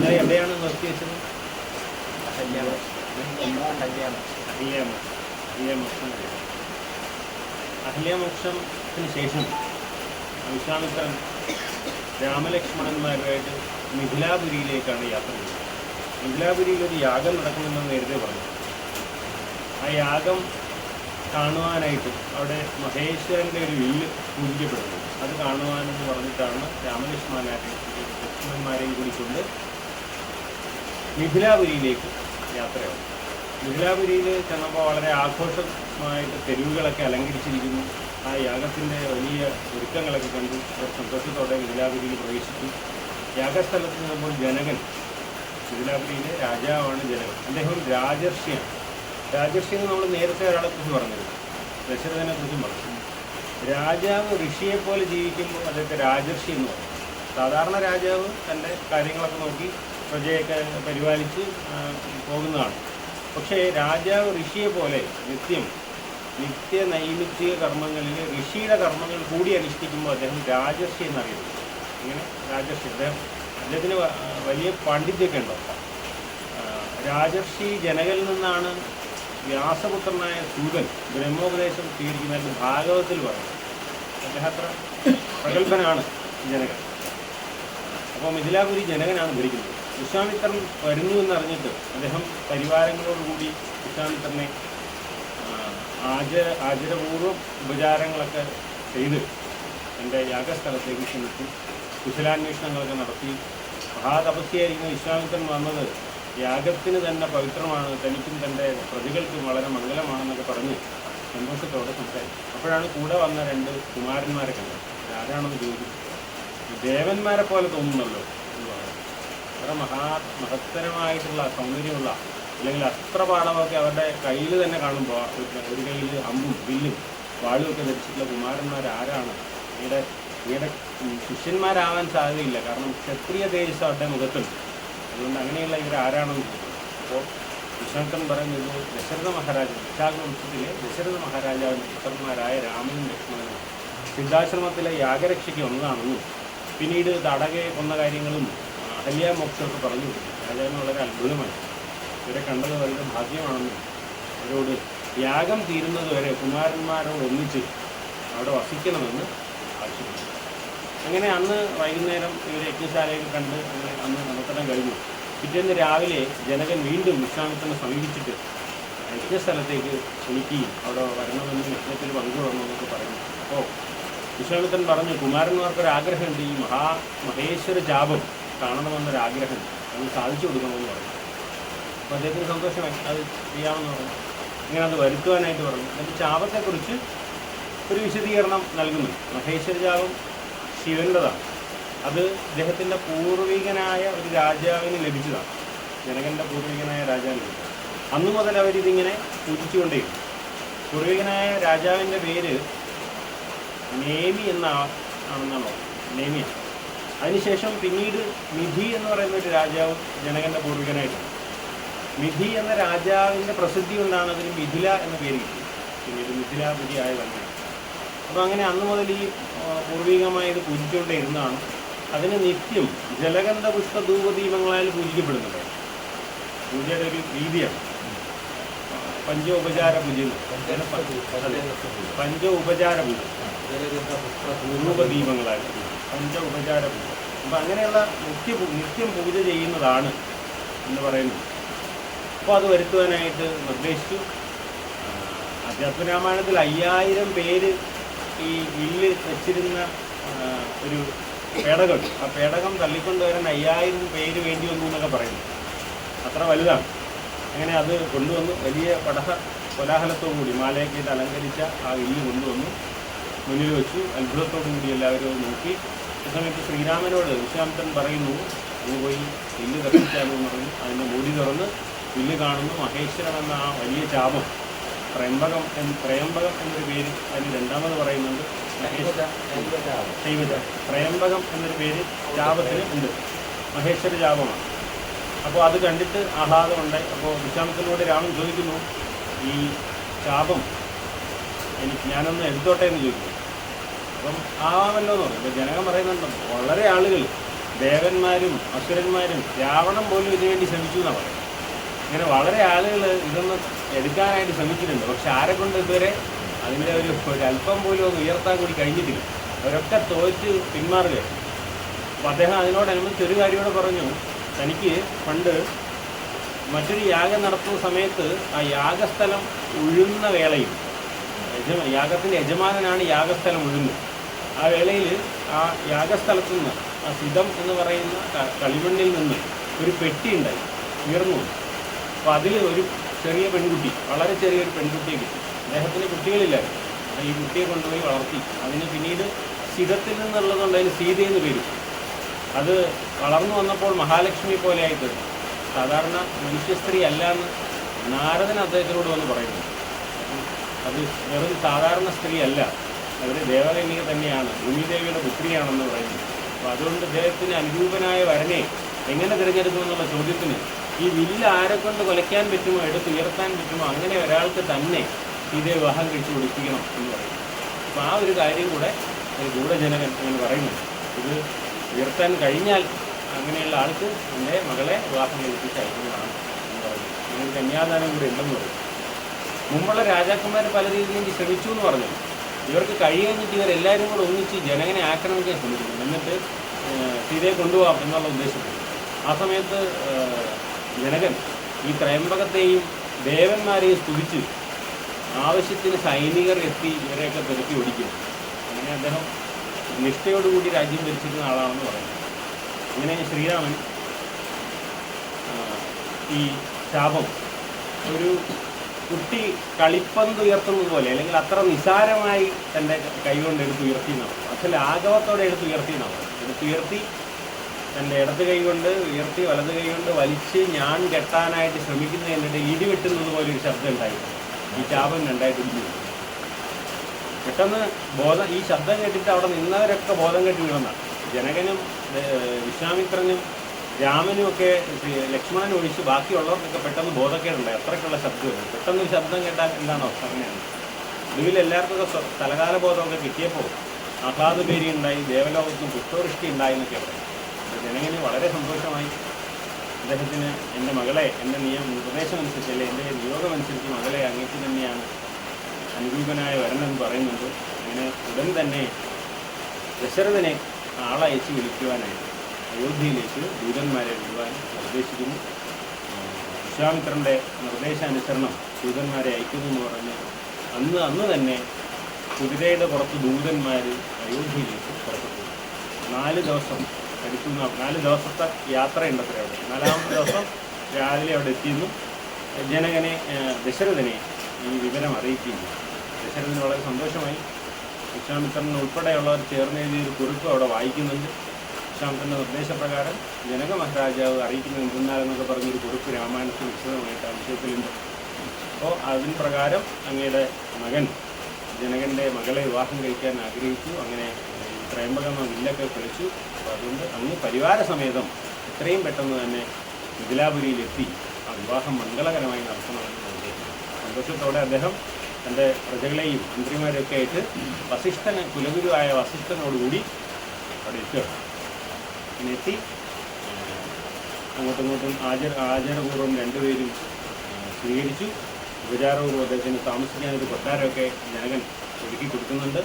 ഇന്നലെ എവിടെയാണ് നിർത്തി വെച്ചത്? അഹല്യമോക്ഷത്തിന് ശേഷം വിശ്വാമിത്രൻ രാമലക്ഷ്മണന്മാരുമായിട്ട് മിഥിലാപുരിയിലേക്കാണ് യാത്ര ചെയ്തത്. മിഥിലാപുരിയിൽ ഒരു യാഗം നടക്കുമെന്ന് നേരത്തെ പറഞ്ഞു. ആ യാഗം കാണുവാനായിട്ട് അവിടെ മഹേശ്വരൻ്റെ ഒരു വില്ല് പൂജിക്കപ്പെടുന്നു. അത് കാണുവാനെന്ന് പറഞ്ഞിട്ടാണ് ലക്ഷ്മണന്മാരെയും കൂടിക്കൊണ്ട് മിഥിലാപുരിയിലേക്ക് യാത്രയാവും. മിഥിലാപുരിയിൽ ചെന്നപ്പോൾ വളരെ ആഘോഷമായിട്ട് തെരുവുകളൊക്കെ അലങ്കരിച്ചിരിക്കുന്നു. ആ യാഗത്തിൻ്റെ വലിയ ഒരുക്കങ്ങളൊക്കെ കണ്ടു അവർ സന്തോഷത്തോടെ മിഥിലാപുരിയിൽ പ്രവേശിച്ചു. യാഗസ്ഥലത്ത് നിന്നപ്പോൾ ജനകൻ, മിഥിലാപുരിയിലെ രാജാവാണ് ജനകൻ, അദ്ദേഹം രാജർഷിയാണ്. രാജർഷി എന്ന് നമ്മൾ നേരത്തെ ഒരാളെക്കുറിച്ച് പറഞ്ഞത്, ദശരഥനെ കുറിച്ചും പറഞ്ഞു. രാജാവ് ഋഷിയെപ്പോലെ ജീവിക്കുമ്പോൾ അദ്ദേഹത്തെ രാജർഷി എന്ന് പറയും. സാധാരണ രാജാവ് തൻ്റെ കാര്യങ്ങളൊക്കെ നോക്കി പ്രജയൊക്കെ പരിപാലിച്ച് പോകുന്നതാണ്. പക്ഷേ രാജാവ് ഋഷിയെ പോലെ നിത്യ നൈമിത്തിക കർമ്മങ്ങളിൽ ഋഷിയുടെ കർമ്മങ്ങൾ കൂടി അനുഷ്ഠിക്കുമ്പോൾ അദ്ദേഹം രാജർഷി എന്നറിയുന്നു. ഇങ്ങനെ രാജർഷി, അദ്ദേഹത്തിന് വലിയ പാണ്ഡിത്യമൊക്കെ ഉണ്ടാവും. രാജർഷി ജനകനിൽ നിന്നാണ് വ്യാസപുത്രനായ സൂതൻ ബ്രഹ്മോപദേശം സ്വീകരിക്കുന്നതായിട്ട് ഭാഗവതത്തിൽ പറയുന്നത്. അദ്ദേഹം അത്ര പ്രഗത്ഭനാണ് ജനകൻ. അപ്പോൾ മിഥിലാപുരി ജനകനാണ് ഭരിക്കുന്നത്. വിശ്വാമിത്രൻ വരുന്നു എന്നറിഞ്ഞിട്ട് അദ്ദേഹം പരിവാരങ്ങളോടുകൂടി വിശ്വാമിത്രനെ ആചരപൂർവ്വം ഉപചാരങ്ങളൊക്കെ ചെയ്ത് എൻ്റെ യാഗസ്ഥലത്തേക്ക് ക്ഷണിച്ചു. കുശലാന്വേഷണങ്ങളൊക്കെ നടത്തി. മഹാതപസ്യായിരിക്കുന്ന വിശ്വാമിത്രൻ വന്നത് യാഗത്തിന് തന്നെ പവിത്രമാണ്, തനിക്കും തൻ്റെ പ്രതികൾക്കും വളരെ മംഗലമാണെന്നൊക്കെ പറഞ്ഞ് സന്തോഷത്തോടെ സംസാരിച്ചു. അപ്പോഴാണ് കൂടെ വന്ന രണ്ട് കുമാരന്മാരെ കണ്ടത്. ആരാണെന്ന് ചോദിച്ചു. ദേവന്മാരെ പോലെ തോന്നുന്നല്ലോ എന്ന് പറഞ്ഞു. വളരെ മഹത്തരമായിട്ടുള്ള സൗന്ദര്യമുള്ള അല്ലെങ്കിൽ അസ്ത്രപാഠമൊക്കെ അവരുടെ കയ്യിൽ തന്നെ കാണുമ്പോൾ, ഒരു കയ്യിൽ അമ്പും വില്ലും വാളുമൊക്കെ ധരിച്ചിട്ടുള്ള കുമാരന്മാർ ആരാണ്? ഈയുടെ ശിഷ്യന്മാരാവാൻ സാധ്യതയില്ല, കാരണം ക്ഷത്രിയ തേജസ് അവരുടെ മുഖത്തുണ്ട്. അതുകൊണ്ട് അങ്ങനെയുള്ള ഇവരാരാണെന്ന് ചോദിച്ചു. അപ്പോൾ വിശ്വാമിത്രൻ പറയുന്നത് ദശരഥ മഹാരാജൻ, വിശാഖവംശത്തിലെ ദശരഥ മഹാരാജാവിൻ്റെ പുത്രന്മാരായ രാമനും ലക്ഷ്മണനും സിദ്ധാശ്രമത്തിലെ യാഗരക്ഷയ്ക്ക് വന്നതാണെന്നും പിന്നീട് തടകയെ കൊന്ന കാര്യങ്ങളും അഹല്യമോക്ഷമൊക്കെ പറഞ്ഞു കൊടുത്തു. രാജാവിന് വളരെ അത്ഭുതമായി. ഇവരെ കണ്ടത് വളരെ ഭാഗ്യമാണെന്നും അവരോട് യാഗം തീരുന്നത് വരെ കുമാരന്മാരോട് ഒന്നിച്ച് അവിടെ വസിക്കണമെന്ന് ആവശ്യപ്പെട്ടു. അങ്ങനെ അന്ന് വൈകുന്നേരം ഇവർ യജ്ഞശാലയിൽ കണ്ട് അങ്ങനെ അന്ന് നമസ്കാരം കഴിഞ്ഞു. പിറ്റേന്ന് രാവിലെ ജനകൻ വീണ്ടും വിശ്വാമിത്രനെ സമീപിച്ചിട്ട് യജ്ഞസ്ഥലത്തേക്ക് ക്ഷണിക്കുകയും അവിടെ വരണമെന്ന് യജ്ഞത്തിൽ പങ്കുകൊള്ളണമെന്നൊക്കെ പറഞ്ഞു. അപ്പോൾ വിശ്വാമിത്രൻ പറഞ്ഞു, കുമാരന്മാർക്കൊരാഗ്രഹമുണ്ട്, ഈ മഹേശ്വര ജാപം കാണണമെന്നൊരാഗ്രഹം, അത് സാധിച്ചു കൊടുക്കണമെന്ന് പറഞ്ഞു. അപ്പോൾ അദ്ദേഹത്തിന് സന്തോഷമായി, അത് ചെയ്യാമെന്ന് പറഞ്ഞു. ഇങ്ങനെ അത് വരുത്തുവാനായിട്ട് പറഞ്ഞു. അതിൻ്റെ ജാപത്തെക്കുറിച്ച് ഒരു വിശദീകരണം നൽകുന്നു. മഹേശ്വര ജാപം ശിവൻ്റെതാണ്. അത് അദ്ദേഹത്തിൻ്റെ പൂർവികനായ ഒരു രാജാവിന് ലഭിച്ചതാണ്. ജനകൻ്റെ പൂർവികനായ രാജാവിന് ലഭിച്ചത്. അന്നു മുതൽ അവരിതിങ്ങനെ പൂജിച്ചുകൊണ്ടേയിരുന്നു. പൂർവികനായ രാജാവിൻ്റെ പേര് നേമി ആണെന്നാണോ? നേമിയാണ്. അതിനുശേഷം പിന്നീട് മിഥി എന്ന് പറയുന്ന ഒരു രാജാവ് ജനകൻ്റെ പൂർവികനായിട്ടാണ്. മിഥി എന്ന രാജാവിൻ്റെ പ്രസിദ്ധി കൊണ്ടാണ് അതിന് മിഥില എന്ന പേര് കിട്ടിയത്. പിന്നീട് മിഥിലാപുരി ആയതാണ്. അപ്പോൾ അങ്ങനെ അന്നു മുതൽ ഈ പൂർവികമായത് പൂജിച്ചുകൊണ്ടേ ഇരുന്നതാണ്. അതിന് നിത്യം ജലഗന്ധ പുഷ്പ ധൂപദീപങ്ങളാൽ പൂജിക്കപ്പെടുന്നുണ്ട്. പൂജയുടെ ഒരു രീതിയാണ് പഞ്ചോപചാര പൂജ. പഞ്ചോപചാര പൂജ, ധൂപദീപങ്ങളാൽ പഞ്ചോപചാര പൂജ. അപ്പം അങ്ങനെയുള്ള നിത്യം പൂജ ചെയ്യുന്നതാണ് എന്ന് പറയുന്നു. അപ്പോൾ അത് വരുത്തുവാനായിട്ട് നിർദ്ദേശിച്ചു. അധ്യാത്മരാമായണത്തിൽ 5000 പേര് ഈ വില്ല് വെച്ചിരുന്ന ഒരു പേടകം, ആ പേടകം തള്ളിക്കൊണ്ടുവരാൻ 5000 പേര് വേണ്ടി വന്നു എന്നൊക്കെ പറയുന്നു. അത്ര വലുതാണ്. അങ്ങനെ അത് കൊണ്ടുവന്നു വലിയ കോലാഹലത്തോടുകൂടി മാലയൊക്കെ ഇട്ട് അലങ്കരിച്ച ആ വില്ല് കൊണ്ടുവന്നു മുന്നിൽ വെച്ചു. അത്ഭുതത്തോടുകൂടി എല്ലാവരും നോക്കി. ഈ സമയത്ത് ശ്രീരാമനോട് വിശ്വാമിത്രൻ പറയുന്നു, അങ്ങ് പോയി വില്ല് കത്തിച്ചാലെന്ന് പറഞ്ഞു. അതിൻ്റെ മൂടി തുറന്ന് വില്ല് കാണുന്നു. മഹേശ്വരൻ എന്ന ആ വലിയ ചാപം, ത്രയംബകം എന്നൊരു പേര് അതിന് രണ്ടാമത് പറയുന്നുണ്ട്. ശൈവജ ത്രയംബകം എന്നൊരു പേര് ജാപത്തിന് ഉണ്ട്. മഹേശ്വര ജാപമാണ്. അപ്പോൾ അത് കണ്ടിട്ട് ആഹ്ലാദമുണ്ടായി. അപ്പോൾ വിശ്വാമിത്രനോട് രാമൻ ചോദിക്കുന്നു, ഈ ശാപം ഞാനൊന്ന് എടുത്തോട്ടെ എന്ന് ചോദിക്കുന്നു. അപ്പം ആവാമല്ലോ എന്ന് പറയും. അപ്പോൾ ജനകം പറയുന്നുണ്ട്, വളരെ ആളുകൾ ദേവന്മാരും അസുരന്മാരും രാവണൻ പോലും ഇതിനുവേണ്ടി ശ്രമിച്ചു എന്നാണ് പറയുന്നത്. ഇങ്ങനെ വളരെ ആളുകൾ ഇതൊന്ന് എടുക്കാനായിട്ട് ശ്രമിച്ചിട്ടുണ്ട്. പക്ഷെ ആരെ കൊണ്ട് ഇതുവരെ അതിൻ്റെ ഒരു അല്പം പോലും ഒന്ന് ഉയർത്താൻ കൂടി കഴിഞ്ഞിട്ടില്ല. അവരൊക്കെ തോറ്റ് പിന്മാറുകയാണ്. അപ്പോൾ അദ്ദേഹം അതിനോടനുബന്ധിച്ച് ഒരു കാര്യം കൂടെ പറഞ്ഞു. തനിക്ക് പണ്ട് മറ്റൊരു യാഗം നടത്തുന്ന സമയത്ത് ആ യാഗസ്ഥലം ഉഴുന്ന വേളയിൽ യാഗത്തിൻ്റെ യജമാനനാണ് യാഗസ്ഥലം ഉഴുന്നത്. ആ വേളയിൽ ആ യാഗസ്ഥലത്തു നിന്ന് ആ സിതം എന്ന് പറയുന്ന കളിമണ്ണിൽ നിന്ന് ഒരു പെട്ടി ഉണ്ടായി ഉയർന്നു. അപ്പോൾ അതിൽ ഒരു ചെറിയ പെൺകുട്ടി, വളരെ ചെറിയൊരു പെൺകുട്ടിയെ കിട്ടി. അദ്ദേഹത്തിന് കുട്ടികളില്ലായിരുന്നു. ഈ കുട്ടിയെ കൊണ്ടുപോയി വളർത്തി. അതിന് പിന്നീട് സിതത്തിൽ നിന്നുള്ളതുകൊണ്ട് അതിന് സീതയെന്ന് പേര്. അത് വളർന്നു വന്നപ്പോൾ മഹാലക്ഷ്മി പോലെ ആയി തീർന്നു. സാധാരണ മനുഷ്യ സ്ത്രീ അല്ല എന്ന് നാരദൻ അദ്ദേഹത്തിനോട് വന്ന് പറയുന്നു. അത് വെറും സാധാരണ സ്ത്രീ അല്ല, അവർ ദേവകന്യക തന്നെയാണ്, ഭൂമിദേവിയുടെ പുത്രിയാണെന്ന് പറയുന്നു. അപ്പോൾ അതുകൊണ്ട് അദ്ദേഹത്തിന് അനുരൂപനായ വരനെ എങ്ങനെ തിരഞ്ഞെടുക്കുമെന്നുള്ള ചോദ്യത്തിന് ഈ വില്ല് ആരെക്കൊണ്ട് കൊലയ്ക്കാൻ പറ്റുമോ, എടുത്തുയർത്താൻ പറ്റുമോ, അങ്ങനെ ഒരാൾക്ക് തന്നെ സീതയെ വിവാഹം കഴിച്ചു കൊടുപ്പിക്കണം എന്ന് പറയുന്നു. അപ്പോൾ ആ ഒരു കാര്യം കൂടെ ഗൂഢജനകൻ അങ്ങനെ പറയുന്നു. ഇത് ഉയർത്താൻ കഴിഞ്ഞാൽ അങ്ങനെയുള്ള ആൾക്ക് എൻ്റെ മകളെ വിവാഹം കഴിപ്പിച്ച് അയക്കുന്നതാണ് എന്ന് പറയുന്നു. അങ്ങനെ കന്യാദാനം കൂടെ ഉണ്ടെന്ന് പറയും. മുമ്പുള്ള രാജാക്കന്മാർ പല രീതിയിലും ശ്രമിച്ചു എന്ന് പറഞ്ഞു. ഇവർക്ക് കഴിയുന്നിട്ട് ഇവരെല്ലാവരും കൂടെ ഒന്നിച്ച് ജനകനെ ആക്രമിക്കാൻ ശ്രമിക്കുന്നു. എന്നിട്ട് സീതയെ കൊണ്ടുപോകാം എന്നുള്ള ഉദ്ദേശത്തിൽ ആ സമയത്ത് ജനകൻ ഈ ത്രയംബകത്തെയും ദേവന്മാരെയും സ്തുതിച്ച് ആവശ്യത്തിന് സൈനികർ എത്തി ഇവരെയൊക്കെ തുരത്തി ഓടിക്കുന്നു. അങ്ങനെ അദ്ദേഹം നിഷ്ഠയോടുകൂടി രാജ്യം ഭരിച്ചിരുന്ന ആളാണെന്ന് പറയുന്നു. അങ്ങനെ ശ്രീരാമൻ ഈ ശാപം ഒരു കുട്ടി കളിപ്പന്ത് ഉയർത്തുന്നത് പോലെ, അല്ലെങ്കിൽ അത്ര നിസാരമായി തൻ്റെ കൈകൊണ്ട് എടുത്തുയർത്തിയെന്നാണ്. പക്ഷേ ആഗവത്തോടെ എടുത്തുയർത്തിയെന്നാണ്. എടുത്തുയർത്തി തൻ്റെ ഇടത് കൈ കൊണ്ട് ഉയർത്തി വലത് കൈ കൊണ്ട് വലിച്ച് ഞാൻ കെട്ടാനായിട്ട് ശ്രമിക്കുന്നതിനിടെ ഇടിവെട്ടുന്നത് പോലെ ഒരു ശബ്ദം ഉണ്ടായിരുന്നു. ഈ ശാപം രണ്ടായിട്ട് ഇടിഞ്ഞു. പെട്ടെന്ന് ഈ ശബ്ദം കേട്ടിട്ട് അവിടെ നിന്നവരൊക്കെ ബോധം കെട്ടി വീണെന്നാണ്. ജനകനും വിശ്വാമിത്രനും രാമനും ഒക്കെ ലക്ഷ്മണനും ഒഴിച്ച് ബാക്കിയുള്ളവർക്കൊക്കെ പെട്ടെന്ന് ബോധക്കേടുണ്ടായി. അത്രയ്ക്കുള്ള ശബ്ദമാണ്. പെട്ടെന്നൊരു ശബ്ദം കേട്ടാൽ എന്താണോ അങ്ങനെയാണ്. ഒടുവിൽ എല്ലാവർക്കൊക്കെ തലകാല ബോധമൊക്കെ കിട്ടിയപ്പോൾ ആഹ്ലാദപേരി ഉണ്ടായി, ദേവലോകത്തും പുഷ്പവൃഷ്ടി ഉണ്ടായി എന്നൊക്കെ പറയും. ജനകന് വളരെ സന്തോഷമായി. അദ്ദേഹത്തിന് എൻ്റെ മകളെ എൻ്റെ നിർദ്ദേശമനുസരിച്ച്, അല്ലെ എൻ്റെ നിയോഗമനുസരിച്ച് മകളെ അങ്ങേക്ക് തന്നെയാണ് അനുരൂപനായ വരനെന്ന് പറയുന്നുണ്ട്. അങ്ങനെ ഉടൻ തന്നെ ദശരഥനെ ആളയച്ച് വിളിക്കുവാനായിട്ട് അയോധ്യയിലേക്ക് ദൂതന്മാരെ വിടുവാൻ നിർദ്ദേശിക്കുന്നു. വിശ്വാമിത്രൻ്റെ നിർദ്ദേശാനുസരണം ദൂതന്മാരെ അയക്കുന്നു എന്ന് പറഞ്ഞ് അന്ന് തന്നെ കുതിരയുടെ പുറത്ത് ദൂതന്മാർ അയോധ്യയിലേക്ക് പുറപ്പെട്ടു. 4 ദിവസം എടുക്കുന്ന 4 ദിവസത്തെ യാത്രയുണ്ട് അത്ര അവിടെ. 4ാമത്തെ ദിവസം രാവിലെ അവിടെ എത്തിയിരുന്നു. ജനകനെ ദശരഥനെ ഈ വിവരം അറിയിക്കുന്നു. ദശരഥന് വളരെ സന്തോഷമായി. വിശ്വാമിത്രൻ ഉൾപ്പെടെയുള്ളവർ ചേർന്ന് എഴുതിയൊരു കുറിപ്പ് അവിടെ വായിക്കുന്നുണ്ട്. വിശ്വാമിത്രൻ്റെ നിർദ്ദേശപ്രകാരം ജനക മഹാരാജാവ് അറിയിക്കുന്നത് എന്തെന്നാലെന്നൊക്കെ പറഞ്ഞൊരു കുറിപ്പ് രാമായണത്തിൽ വിശദമായിട്ട് ആ വിഷയത്തിലുണ്ട്. അപ്പോൾ അതിന് പ്രകാരം അങ്ങയുടെ മകൻ ജനകൻ്റെ മകളെ വിവാഹം കഴിക്കാൻ ആഗ്രഹിച്ചു. അങ്ങനെ ത്രയംബകം വില്ലൊക്കെ കളിച്ചു. അപ്പോൾ അതുകൊണ്ട് അങ്ങ് പരിവാരസമേതം എത്രയും പെട്ടെന്ന് തന്നെ മിഥിലാപുരിയിലെത്തി ആ വിവാഹം മംഗളകരമായി നടത്തണമെന്ന് നിർദ്ദേശിച്ചു. സന്തോഷത്തോടെ അദ്ദേഹം തൻ്റെ പ്രജകളെയും മന്ത്രിമാരെയൊക്കെ ആയിട്ട് കുലഗുരുവായ വസിഷ്ഠനോടുകൂടി അവിടെ എത്തുകയാണ്. അങ്ങനെ എത്തി അങ്ങോട്ടും ഇങ്ങോട്ടും ആചാരപൂർവ്വം രണ്ടുപേരും സ്വീകരിച്ചു. ഉപചാരപൂർവ്വം അദ്ദേഹത്തിന് താമസിക്കാനൊരു കൊട്ടാരമൊക്കെ ജനകൻ ഒരുക്കി കൊടുക്കുന്നുണ്ട്.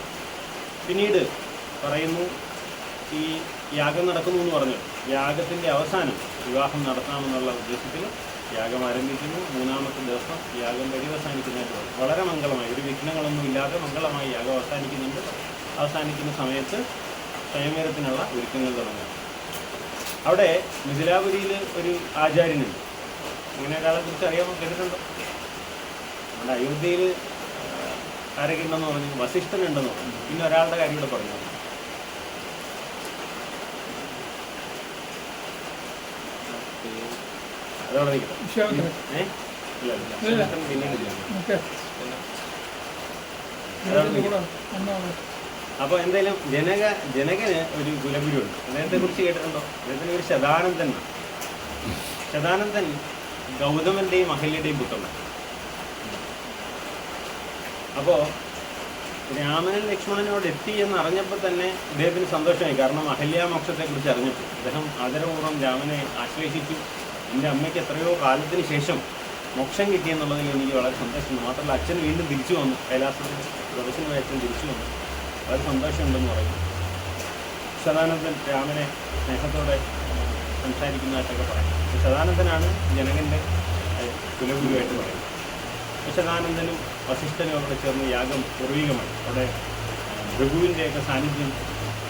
പിന്നീട് പറയുന്നു, ഈ യാഗം നടക്കുന്നു എന്ന് പറഞ്ഞു. യാഗത്തിൻ്റെ അവസാനം വിവാഹം നടത്താമെന്നുള്ള ഉദ്ദേശത്തിൽ യാഗം ആരംഭിക്കുന്നു. 3ാമത്തെ ദിവസം യാഗം പര്യവസാനിക്കുന്നതായിട്ട് വളരെ മംഗളമായി, ഒരു വിഘ്നങ്ങളൊന്നും ഇല്ലാതെ മംഗളമായി യാഗം അവസാനിക്കുന്നുണ്ട്. അവസാനിക്കുന്ന സമയത്ത് സ്വയംവരത്തിനുള്ള ഒരുക്കങ്ങൾ തുടങ്ങും. അവിടെ മിഥിലാപുരിയിൽ ഒരു ആചാര്യനുണ്ട്. അങ്ങനെ ഒരാളെ കുറിച്ച് അറിയാമോ, കേട്ടിട്ടുണ്ടോ? നമ്മുടെ അയോധ്യയിൽ ആരൊക്കെ ഉണ്ടെന്ന് പറഞ്ഞു? വസിഷ്ഠനുണ്ടെന്ന് പറഞ്ഞു. പിന്നെ ഒരാളുടെ കാര്യം കൂടെ പറഞ്ഞു. അതോടെ നിൽക്കട്ടെ. അപ്പോൾ എന്തായാലും ജനകന് ഒരു കുലഗുരുണ്ട്. അദ്ദേഹത്തെ കുറിച്ച് കേട്ടിട്ടുണ്ടോ? അദ്ദേഹത്തിന് ഒരു ശതാനന്ദൻ. ശതാനന്ദൻ ഗൗതമന്റെയും അഹല്യയുടെയും പുത്രനാണ്. അപ്പോൾ രാമനും ലക്ഷ്മണനോട് എത്തി എന്ന് അറിഞ്ഞപ്പോൾ തന്നെ അദ്ദേഹത്തിന് സന്തോഷമായി. കാരണം അഹല്യാമോക്ഷത്തെക്കുറിച്ച് അറിഞ്ഞപ്പോൾ അദ്ദേഹം ആദരപൂർവ്വം രാമനെ ആശ്ലേഷിച്ചു. എൻ്റെ അമ്മയ്ക്ക് എത്രയോ കാലത്തിന് ശേഷം മോക്ഷം കിട്ടിയെന്നുള്ളതിൽ എനിക്ക് വളരെ സന്തോഷമുണ്ട്. മാത്രമല്ല അച്ഛൻ വീണ്ടും തിരിച്ചു വന്നു, കൈലാസത്തിൽ പ്രദർശനമായി അച്ഛൻ തിരിച്ചു വന്നു, വളരെ സന്തോഷമുണ്ടെന്ന് പറയുന്നു. ശതാനന്ദൻ രാമനെ സ്നേഹത്തോടെ സംസാരിക്കുന്നതായിട്ടൊക്കെ പറയും. ശതാനന്ദനാണ് ജനകൻ്റെ കുലഗുരുവായിട്ട് പറയുന്നത്. ശതാനന്ദനും വസിഷ്ഠനും അവിടെ ചേർന്ന് യാഗം പൂർവികമായി അവിടെ ഭൃഗുവിൻ്റെയൊക്കെ സാന്നിധ്യം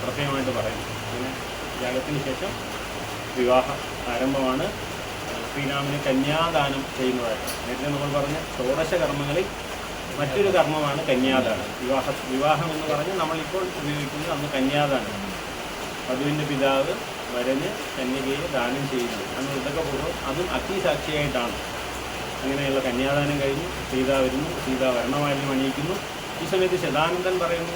പ്രത്യേകമായിട്ട് പറയുന്നു. അങ്ങനെ യാഗത്തിന് ശേഷം വിവാഹ ആരംഭമാണ്. ശ്രീരാമന് കന്യാദാനം ചെയ്യുന്നതായിട്ട് നേരത്തെ നമ്മൾ പറഞ്ഞ ഷോഡശ കർമ്മങ്ങളിൽ മറ്റൊരു കർമ്മമാണ് കന്യാദാനം. വിവാഹം എന്ന് പറഞ്ഞ് നമ്മളിപ്പോൾ ഉപയോഗിക്കുന്നത് അന്ന് കന്യാദാനം. വധുവിൻ്റെ പിതാവ് വരന് കന്യകയെ ദാനം ചെയ്യുന്നു അന്ന് ഉദകപൂർവ്വം, അതും അഗ്നിസാക്ഷിയായിട്ടാണ്. അങ്ങനെയുള്ള കന്യാദാനം കഴിഞ്ഞു സീത വരുന്നു, സീത വരണമാല്യം അണിയിക്കുന്നു. ഈ സമയത്ത് ശതാനന്ദൻ പറയുന്നു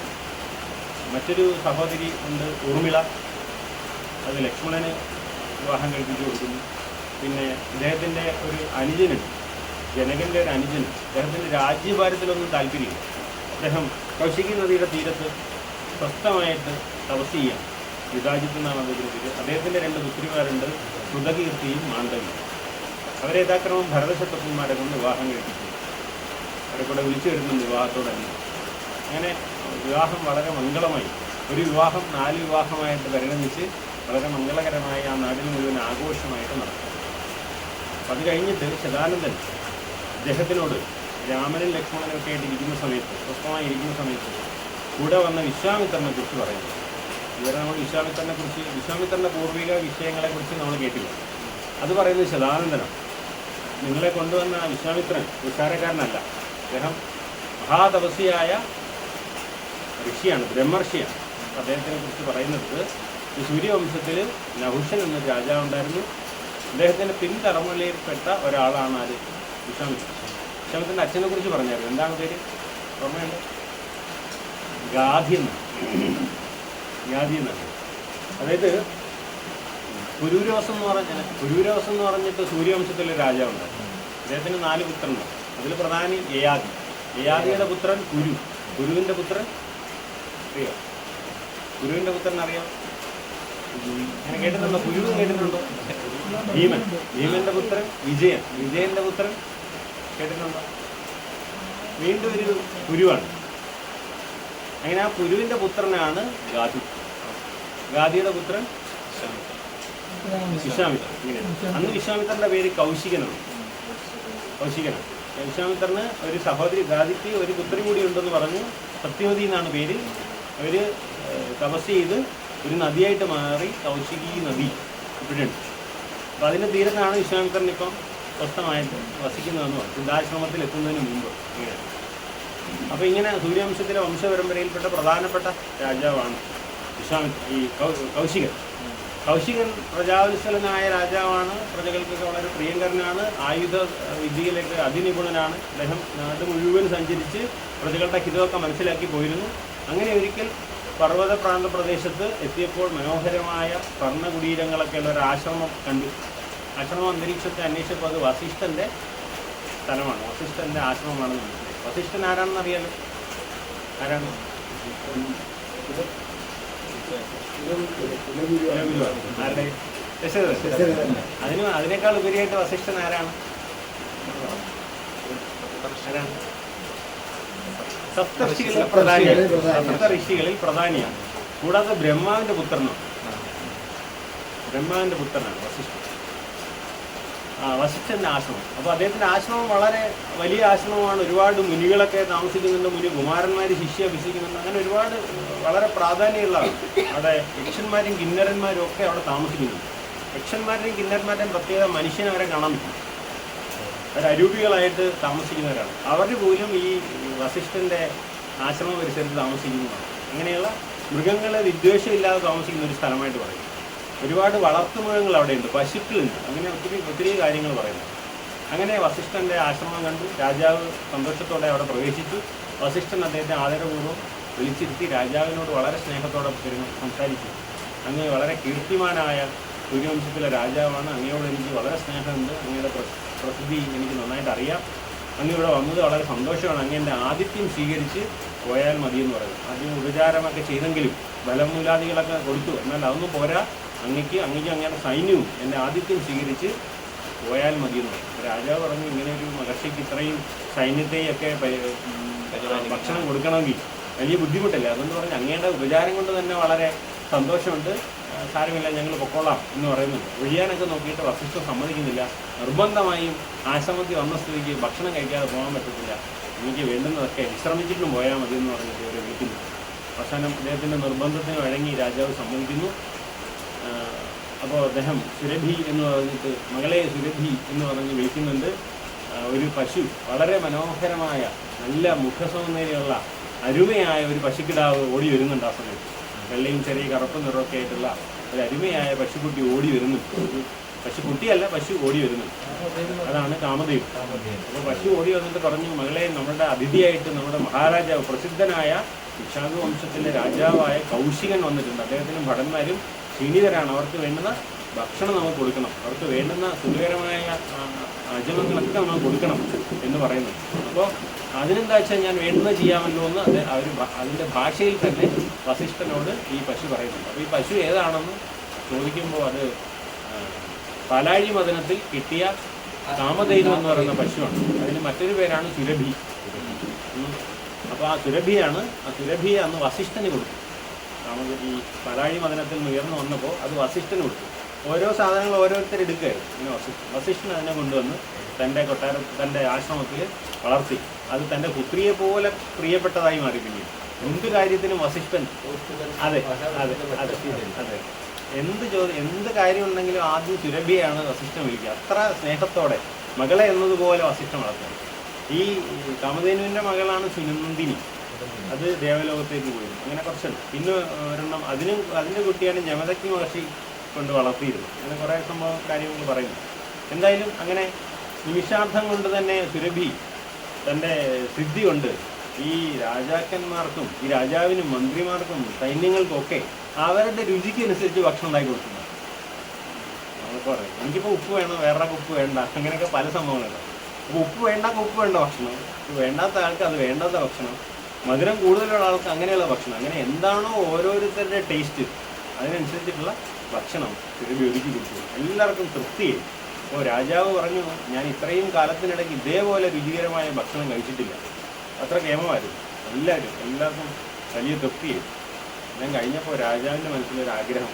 മറ്റൊരു സഹോദരി ഉണ്ട് ഊർമിള, അത് ലക്ഷ്മണന് വിവാഹം കഴിപ്പിച്ചു കൊടുക്കുന്നു. പിന്നെ ഇദ്ദേഹത്തിൻ്റെ ഒരു അനുജനുണ്ട്, ജനകൻ്റെ ഒരു അനുജനുണ്ട്. അദ്ദേഹത്തിൻ്റെ രാജ്യഭാരത്തിലൊന്നും താല്പര്യമില്ല. അദ്ദേഹം കൗശികി നദിയുടെ തീരത്ത് സ്വസ്ഥമായിട്ട് തപസ് ചെയ്യാം. യുധാജിത്ത് എന്നാണ് അദ്ദേഹത്തിൻ്റെ പേര്. അദ്ദേഹത്തിൻ്റെ 2 പുത്രിമാരുണ്ട്, ശ്രുതകീർത്തിയും മാണ്ഡവിയും. അവരെ യഥാക്രമം ഭരതശത്രുന്മാരെ കൊണ്ട് വിവാഹം കഴിപ്പിച്ചു. അവരെ കൂടെ വിളിച്ചു വരുന്നുണ്ട് വിവാഹത്തോടല്ല. അങ്ങനെ വിവാഹം വളരെ മംഗളമായി. ഒരു വിവാഹം 4 വിവാഹമായിട്ട് പരിണമിച്ച് വളരെ മംഗളകരമായി ആ നാടിൽ മുഴുവൻ ആഘോഷമായിട്ട് നടക്കും. അത് കഴിഞ്ഞിട്ട് ശതാനന്ദൻ അദ്ദേഹത്തിനോട് രാമനും ലക്ഷ്മണനൊക്കെ ആയിട്ട് ഇരിക്കുന്ന സമയത്ത്, സ്വസ്ഥമായി ഇരിക്കുന്ന സമയത്ത് കൂടെ വന്ന വിശ്വാമിത്രനെ കുറിച്ച് പറയുന്നു. ഇവരെ നമ്മൾ വിശ്വാമിത്രൻ്റെ പൂർവിക വിഷയങ്ങളെക്കുറിച്ച് നമ്മൾ കേട്ടില്ല. അത് പറയുന്നത് ശതാനന്ദനാണ്. നിങ്ങളെ കൊണ്ടുവന്ന വിശ്വാമിത്രൻ നിസ്സാരക്കാരനല്ല. അദ്ദേഹം മഹാതപസ്വിയായ ഋഷിയാണ്, ബ്രഹ്മർഷിയാണ്. അദ്ദേഹത്തിനെ കുറിച്ച് പറയുന്നത് ഈ സൂര്യവംശത്തിൽ നഹുഷൻ എന്ന രാജാവുണ്ടായിരുന്നു. അദ്ദേഹത്തിൻ്റെ പിൻതലമുറയിൽപ്പെട്ട ഒരാളാണ് ആര്? വിശ്വാമിത്രൻ. വിശ്വാമിത്രൻ്റെ അച്ഛനെ കുറിച്ച് പറഞ്ഞായിരുന്നു. എന്താണ് പേര് ഓർമ്മയുണ്ട്? ഗാധി എന്നാണ്. അതായത് പുരൂരവസം എന്ന് പറഞ്ഞിട്ട് സൂര്യവംശത്തിലെ രാജാവുണ്ടായിരുന്നു. അദ്ദേഹത്തിന് 4 പുത്രനുണ്ട്. അതിൽ പ്രധാനി യയാതി. യയാതിയുടെ പുത്രൻ കുരുവിൻ്റെ പുത്രൻ അറിയോ? കുരുവിൻ്റെ പുത്രൻ അറിയാം? അങ്ങനെ കേട്ടിട്ടുണ്ടോ? കുരുവ് കേട്ടിട്ടുണ്ടോ? ഭീമൻ്റെ പുത്രൻ വിജയൻ്റെ പുത്രൻ കേട്ടിട്ടുണ്ടോ? വീണ്ടും ഒരു കുരുവാണ്. അങ്ങനെ ആ കുരുവിൻ്റെ പുത്രനാണ് ഗാധിയുടെ പുത്രൻ വിശ്വാമിത്രൻ. ഇങ്ങനെയാണ്. അന്ന് വിശ്വാമിത്രൻ്റെ പേര് കൗശികനാണ്. വിശ്വാമിത്രന് ഒരു സഹോദരി ഗാധിക്ക് ഒരു പുത്രി കൂടി ഉണ്ടെന്ന് പറഞ്ഞു. സത്യമതി എന്നാണ് പേര്. അവർ തപസ് ചെയ്ത് ഒരു നദിയായിട്ട് മാറി കൗശികി നദി ഇപ്പോഴുണ്ട്. അപ്പോൾ അതിൻ്റെ തീരത്താണ് വിശ്വാമിത്രൻ ഇപ്പം സ്വസ്ഥമായിട്ട് വസിക്കുന്നതെന്ന് പറഞ്ഞു, സിദ്ധാശ്രമത്തിൽ എത്തുന്നതിന് മുമ്പ്. ഇങ്ങനെയാണ്. അപ്പോൾ ഇങ്ങനെ സൂര്യവംശത്തിലെ വംശപരമ്പരയിൽപ്പെട്ട പ്രധാനപ്പെട്ട രാജാവാണ് ഈ കൗശികൻ പ്രജാവത്സലനായ രാജാവാണ്. പ്രജകൾക്കൊക്കെ വളരെ പ്രിയങ്കരനാണ്. ആയുധ വിദ്യയിലേക്ക് അതിനിപുണനാണ്. അദ്ദേഹം നാട് മുഴുവൻ സഞ്ചരിച്ച് പ്രജകളുടെ ഹിതമൊക്കെ മനസ്സിലാക്കി പോയിരുന്നു. അങ്ങനെ ഒരിക്കൽ പർവ്വത പ്രാന്ത പ്രദേശത്ത് എത്തിയപ്പോൾ മനോഹരമായ വർണ്ണകുടീരങ്ങളൊക്കെയുള്ള ഒരു ആശ്രമം കണ്ടു. ആശ്രമ അന്തരീക്ഷത്തെ അന്വേഷിച്ചപ്പോൾ അത് വസിഷ്ഠൻ്റെ സ്ഥലമാണ്, വസിഷ്ഠൻ്റെ ആശ്രമമാണെന്ന് മനസ്സിലായി. വസിഷ്ഠൻ ആരാണെന്ന് അറിയാലോ? ആരാണ്? ആരുടെ? ദശരഥൻ. അതിനേക്കാൾ ഉപരിയായിട്ട് വസിഷ്ഠൻ ആരാണ്? സപ്തഋഷികളിൽ പ്രധാനിയാണ്. കൂടാതെ ബ്രഹ്മാവിൻ്റെ പുത്രനാണ് വസിഷ്ഠൻ. വസിഷ്ഠൻ്റെ ആശ്രമം. അപ്പോൾ അദ്ദേഹത്തിൻ്റെ ആശ്രമം വളരെ വലിയ ആശ്രമമാണ്. ഒരുപാട് മുനികളൊക്കെ താമസിക്കുന്നുണ്ട്, കുമാരന്മാർ ശിഷ്യ അഭ്യസിക്കുന്നുണ്ട്. അങ്ങനെ ഒരുപാട് വളരെ പ്രാധാന്യമുള്ളതാണ്. അവിടെ യക്ഷന്മാരും കിന്നരന്മാരും ഒക്കെ അവിടെ താമസിക്കുന്നുണ്ട്. യക്ഷന്മാരുടെയും കിന്നരന്മാരുടെയും പ്രത്യേകത മനുഷ്യനെ അവരെ കാണാൻ പറ്റും. അവർ അരൂപികളായിട്ട് താമസിക്കുന്നവരാണ്. അവർ പോലും ഈ വസിഷ്ഠൻ്റെ ആശ്രമ പരിസരത്ത് താമസിക്കുന്നതാണ്. അങ്ങനെയുള്ള മൃഗങ്ങളെ വിദ്വേഷമില്ലാതെ താമസിക്കുന്ന ഒരു സ്ഥലമായിട്ട് പറയും. ഒരുപാട് വളർത്തുമൃഗങ്ങൾ അവിടെയുണ്ട്, പശുക്കളുണ്ട്. അങ്ങനെ ഒത്തിരി കാര്യങ്ങൾ പറയുന്നു. അങ്ങനെ വസിഷ്ഠൻ്റെ ആശ്രമം കണ്ടു. രാജാവ് സന്തോഷത്തോടെ അവിടെ പ്രവേശിച്ചു. വസിഷ്ഠൻ അദ്ദേഹത്തെ ആദരപൂർവ്വം വിളിച്ചിരുത്തി രാജാവിനോട് വളരെ സ്നേഹത്തോടെ സംസാരിച്ചു. അങ്ങ് വളരെ കീർത്തിമാനായ സൂര്യവംശത്തിലെ രാജാവാണ്. അങ്ങയോട് എനിക്ക് വളരെ സ്നേഹമുണ്ട്. അങ്ങയുടെ പ്രസിദ്ധി എനിക്ക് നന്നായിട്ട് അറിയാം. അങ്ങ് ഇവിടെ വന്നത് വളരെ സന്തോഷമാണ്. അങ്ങ് എൻ്റെ ആതിഥ്യം സ്വീകരിച്ച് പോയാൽ മതിയെന്ന് പറയുന്നു. ആദ്യം ഉപചാരമൊക്കെ ചെയ്തെങ്കിലും ബലമൂലാദികളൊക്കെ കൊടുത്തു. എന്നാൽ അതൊന്നും പോരാ, അങ്ങക്ക് അങ്ങയുടെ സൈന്യവും എൻ്റെ ആതിഥ്യം സ്വീകരിച്ച് പോയാൽ മതിയെന്ന് പറഞ്ഞു. രാജാവ് പറഞ്ഞു, ഇങ്ങനെ ഒരു മഹർഷിക്ക് ഇത്രയും സൈന്യത്തെയൊക്കെ ഭക്ഷണം കൊടുക്കണമെങ്കിൽ വലിയ ബുദ്ധിമുട്ടല്ല. അതെന്ന് പറഞ്ഞ് അങ്ങയുടെ ഉപചാരം കൊണ്ട് തന്നെ വളരെ സന്തോഷമുണ്ട്, സാരമില്ല ഞങ്ങൾ പൊക്കോളാം എന്ന് പറയുന്നുണ്ട്. ഒഴിയാനൊക്കെ നോക്കിയിട്ട് വസിഷ്ഠൻ സമ്മതിക്കുന്നില്ല. നിർബന്ധമായും ആശ്രമത്തിൽ വന്ന സ്ഥിതിക്ക് ഭക്ഷണം കഴിക്കാതെ പോകാൻ പറ്റത്തില്ല, എനിക്ക് വേണ്ടുന്നതൊക്കെ വിശ്രമിച്ചിട്ടും പോയാൽ മതി എന്ന് പറഞ്ഞിട്ട് ഇവരെ വിളിക്കുന്നു. അവസാനം അദ്ദേഹത്തിൻ്റെ നിർബന്ധത്തിന് വഴങ്ങി രാജാവ് സമ്മതിക്കുന്നു. അപ്പോൾ അദ്ദേഹം സുരഭി എന്ന് പറഞ്ഞിട്ട് മകളെ സുരഭി എന്ന് പറഞ്ഞ് വിളിക്കുന്നുണ്ട്. ഒരു പശു, വളരെ മനോഹരമായ നല്ല മുഖസൗന്ദര്യമുള്ള അരുമയായ ഒരു പശുക്കിടാവ് ഓടി വരുന്നുണ്ട്. ആ സമയത്ത് വെള്ളയും ചെറിയ കറുപ്പ് നിറമൊക്കെ ആയിട്ടുള്ള ഒരു അരുമയായ പശുക്കുട്ടി ഓടി വരുന്നുണ്ട്. ഒരു പശുക്കുട്ടിയല്ല, പശു ഓടി വരുന്നുണ്ട്. അതാണ് കാമദേവ്. അപ്പോൾ പശു ഓടി വന്നിട്ട് പറഞ്ഞു, മകളെ നമ്മുടെ അതിഥിയായിട്ട് നമ്മുടെ മഹാരാജാവ്, പ്രസിദ്ധനായ ഇക്ഷ്വാകു വംശത്തിലെ രാജാവായ കൗശികൻ വന്നിട്ടുണ്ട്. അദ്ദേഹത്തിനും ഭടന്മാരും ക്ഷീണിതരാണ്, അവർക്ക് വേണ്ടുന്ന ഭക്ഷണം നമുക്ക് കൊടുക്കണം, അവർക്ക് വേണ്ടുന്ന സുഖകരമായ ആചരണങ്ങളൊക്കെ നമ്മൾ കൊടുക്കണം എന്ന് പറയുന്നു. അപ്പോൾ അതിനെന്താ വെച്ചാൽ ഞാൻ വേണ്ടുന്നത് ചെയ്യാമല്ലോ എന്ന് അവർ അതിൻ്റെ ഭാഷയിൽ തന്നെ വസിഷ്ഠനോട് ഈ പശു പറയുന്നുണ്ട്. അപ്പോൾ ഈ പശു ഏതാണെന്ന് ചോദിക്കുമ്പോൾ അത് പാലാഴി മദനത്തിൽ കിട്ടിയ കാമധേനു എന്ന് പറയുന്ന പശുവാണ്. അതിന് മറ്റൊരു പേരാണ് സുരഭി. അപ്പോൾ ആ സുരഭിയെ അന്ന് വസിഷ്ഠന് കൊടുത്തു. ഈ പാലാഴി മദനത്തിൽ നിന്ന് ഉയർന്നു വന്നപ്പോൾ അത് വസിഷ്ഠന് കൊടുത്തു. ഓരോ സാധനങ്ങൾ ഓരോരുത്തർ എടുക്കുകയായിരുന്നു. പിന്നെ വസിഷ്ഠൻ അതിനെ കൊണ്ടുവന്ന് തൻ്റെ ആശ്രമത്തിൽ വളർത്തി. അത് തൻ്റെ പുത്രിയെ പോലെ പ്രിയപ്പെട്ടതായി മാറി. പിന്നീട് എന്ത് കാര്യത്തിനും വസിഷ്ഠൻ, അതെ അതെ അതെ അതെ എന്ത് കാര്യം ഉണ്ടെങ്കിലും ആദ്യം സുരഭിയാണ് വസിഷ്ഠൻ വിളിക്കുക. അത്ര സ്നേഹത്തോടെ മകളെ എന്നതുപോലെ വസിഷ്ഠൻ വളർത്തുന്നത്. ഈ കാമധേനുവിൻ്റെ മകളാണ് സുനന്ദിനി. അത് ദേവലോകത്തേക്ക് പോയി. അങ്ങനെ കുറച്ചുണ്ട്. പിന്നെ ഒരെണ്ണം അതിൻ്റെ കുട്ടിയാണ് ജമദഗ്നി മഹർഷി കൊണ്ട് വളർത്തിയിരുന്നു. അങ്ങനെ കുറേ കാര്യങ്ങൾ പറയുന്നു. എന്തായാലും അങ്ങനെ നിമിഷാർത്ഥം കൊണ്ട് തന്നെ സുരഭി തൻ്റെ സിദ്ധി കൊണ്ട് ഈ രാജാക്കന്മാർക്കും ഈ രാജാവിനും മന്ത്രിമാർക്കും സൈന്യങ്ങൾക്കൊക്കെ അവരുടെ രുചിക്ക് അനുസരിച്ച് ഭക്ഷണം ഉണ്ടാക്കി കൊടുക്കുന്നു. നമ്മളിപ്പോൾ പറയും, എനിക്കിപ്പോൾ ഉപ്പ് വേണം, വേറെ ഉപ്പ് വേണ്ട, അങ്ങനെയൊക്കെ പല സംഭവങ്ങളുണ്ട്. അപ്പോൾ ഉപ്പ് വേണ്ട ഭക്ഷണം, ഉപ്പ് വേണ്ടാത്ത ആൾക്ക് അത് വേണ്ടാത്ത ഭക്ഷണം, മധുരം കൂടുതലുള്ള ആൾക്ക് അങ്ങനെയുള്ള ഭക്ഷണം, അങ്ങനെ എന്താണോ ഓരോരുത്തരുടെ ടേസ്റ്റ് അതിനനുസരിച്ചിട്ടുള്ള ഭക്ഷണം സുരഭി ഒരുക്കി കൊടുത്തു. എല്ലാവർക്കും തൃപ്തിയായി. അപ്പോൾ രാജാവ് പറഞ്ഞു, ഞാൻ ഇത്രയും കാലത്തിനിടയ്ക്ക് ഇതേപോലെ രുചികരമായ ഭക്ഷണം കഴിച്ചിട്ടില്ല. അത്ര കേമമായിരുന്നു. എല്ലാവർക്കും വലിയ തൃപ്തിയായി. ഞാൻ കഴിഞ്ഞപ്പോൾ രാജാവിൻ്റെ മനസ്സിലൊരു ആഗ്രഹം,